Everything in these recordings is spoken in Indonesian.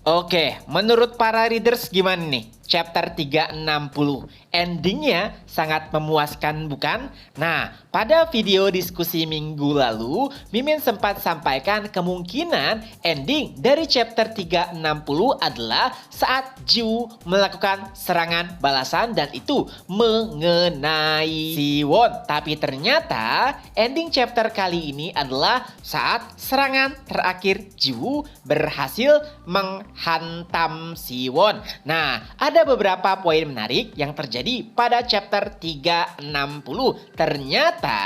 Oke, menurut para readers gimana nih? Chapter 360, endingnya sangat memuaskan bukan? Nah, pada video diskusi minggu lalu, Mimin sempat sampaikan kemungkinan ending dari chapter 360 adalah saat Jiwoo melakukan serangan balasan dan itu mengenai Siwon. Tapi ternyata ending chapter kali ini adalah saat serangan terakhir Jiwoo berhasil menghantam Siwon. Nah, ada beberapa poin menarik yang terjadi pada chapter 360. Ternyata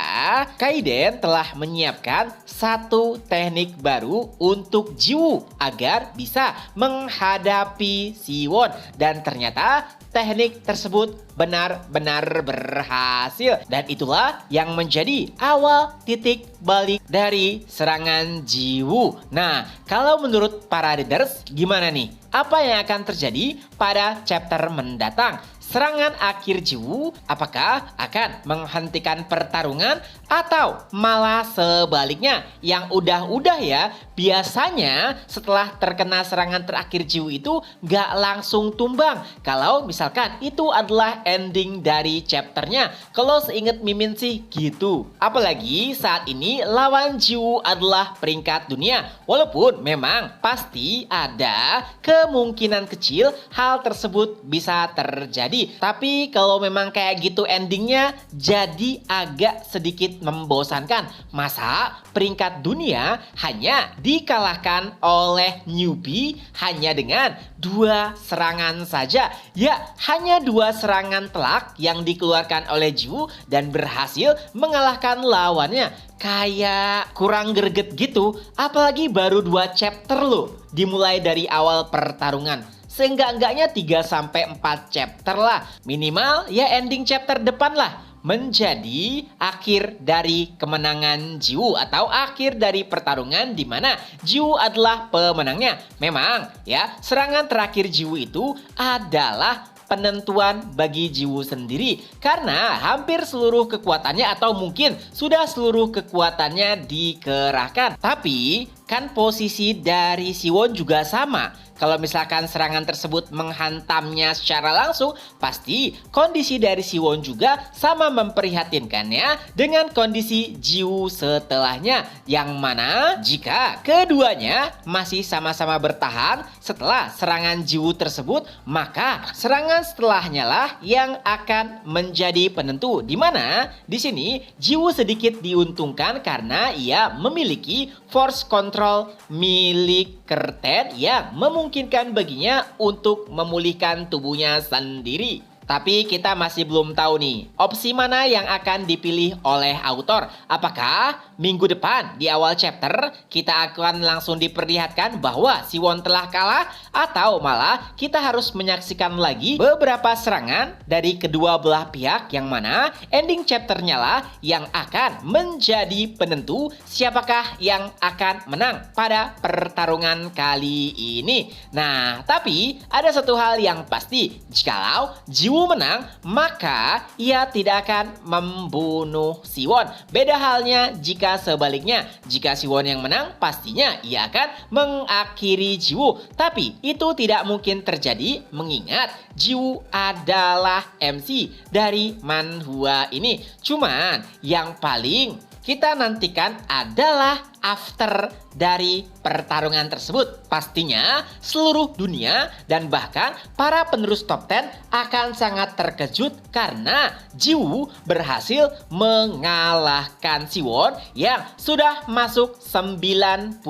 Kaiden telah menyiapkan satu teknik baru untuk Jiwoo agar bisa menghadapi Siwon. Dan ternyata teknik tersebut benar-benar berhasil. Dan itulah yang menjadi awal titik balik dari serangan Jiwoo. Nah, kalau menurut para readers gimana nih? Apa yang akan terjadi pada chapter mendatang? Serangan akhir Jiwoo apakah akan menghentikan pertarungan atau malah sebaliknya? Yang udah-udah ya, biasanya setelah terkena serangan terakhir Jiwoo itu gak langsung tumbang. Kalau misalkan itu adalah ending dari chapternya. Kalau seinget Mimin sih gitu. Apalagi saat ini lawan Jiwoo adalah peringkat dunia. Walaupun memang pasti ada kemungkinan kecil hal tersebut bisa terjadi. Tapi kalau memang kayak gitu endingnya jadi agak sedikit membosankan. Masa peringkat dunia hanya dikalahkan oleh newbie hanya dengan 2 serangan saja. Ya, hanya 2 serangan telak yang dikeluarkan oleh Jiwoo dan berhasil mengalahkan lawannya. Kayak kurang greget gitu, apalagi baru 2 chapter loh, dimulai dari awal pertarungan. Seenggak-enggaknya 3-4 chapter lah. Minimal ya ending chapter depan lah menjadi akhir dari kemenangan Jiwoo atau akhir dari pertarungan di mana Jiwoo adalah pemenangnya. Memang ya, serangan terakhir Jiwoo itu adalah penentuan bagi Jiwoo sendiri karena hampir seluruh kekuatannya atau mungkin sudah seluruh kekuatannya dikerahkan. Tapi kan posisi dari Siwon juga sama. Kalau misalkan serangan tersebut menghantamnya secara langsung, pasti kondisi dari Siwon juga sama memprihatinkannya dengan kondisi Jiwoo setelahnya. Yang mana jika keduanya masih sama-sama bertahan setelah serangan Jiwoo tersebut, maka serangan setelahnya lah yang akan menjadi penentu. Di mana di sini Jiwoo sedikit diuntungkan karena ia memiliki force control milik Curtain yang memungkinkan baginya untuk memulihkan tubuhnya sendiri. Tapi kita masih belum tahu nih, opsi mana yang akan dipilih oleh autor. Apakah minggu depan di awal chapter kita akan langsung diperlihatkan bahwa Siwon telah kalah, atau malah kita harus menyaksikan lagi beberapa serangan dari kedua belah pihak yang mana ending chapternya lah yang akan menjadi penentu siapakah yang akan menang pada pertarungan kali ini. Nah, tapi ada satu hal yang pasti, jikalau Jiwoo menang, maka ia tidak akan membunuh Siwon. Beda halnya jika sebaliknya. Jika Siwon yang menang, pastinya ia akan mengakhiri Jiwoo. Tapi itu tidak mungkin terjadi mengingat Jiwoo adalah MC dari manhwa ini. Cuman yang paling kita nantikan adalah after dari pertarungan tersebut. Pastinya seluruh dunia dan bahkan para penerus top 10 akan sangat terkejut karena Jiwoo berhasil mengalahkan Siwon yang sudah masuk 90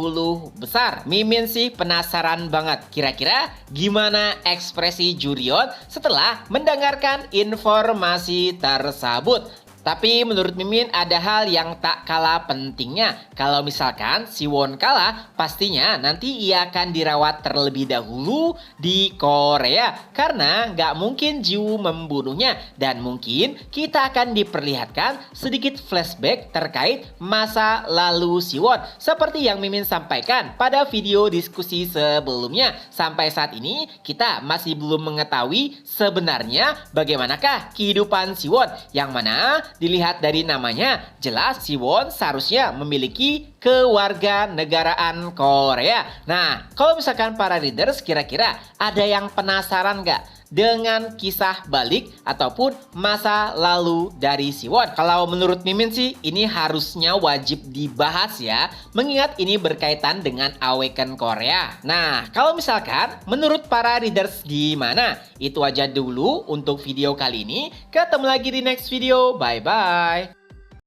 besar. Mimin sih penasaran banget kira-kira gimana ekspresi Jurion setelah mendengarkan informasi tersebut. Tapi menurut Mimin ada hal yang tak kalah pentingnya. Kalau misalkan Siwon kalah, pastinya nanti ia akan dirawat terlebih dahulu di Korea. Karena nggak mungkin Jiwoo membunuhnya. Dan mungkin kita akan diperlihatkan sedikit flashback terkait masa lalu Siwon. Seperti yang Mimin sampaikan pada video diskusi sebelumnya. Sampai saat ini kita masih belum mengetahui sebenarnya bagaimanakah kehidupan Siwon. Yang mana dilihat dari namanya, jelas Siwon seharusnya memiliki kewarganegaraan Korea. Nah, kalau misalkan para readers kira-kira ada yang penasaran nggak dengan kisah balik ataupun masa lalu dari Siwon? Kalau menurut Mimin sih ini harusnya wajib dibahas ya, mengingat ini berkaitan dengan Awaken Korea. Nah, kalau misalkan menurut para readers gimana? Itu aja dulu untuk video kali ini. Ketemu lagi di next video. Bye bye.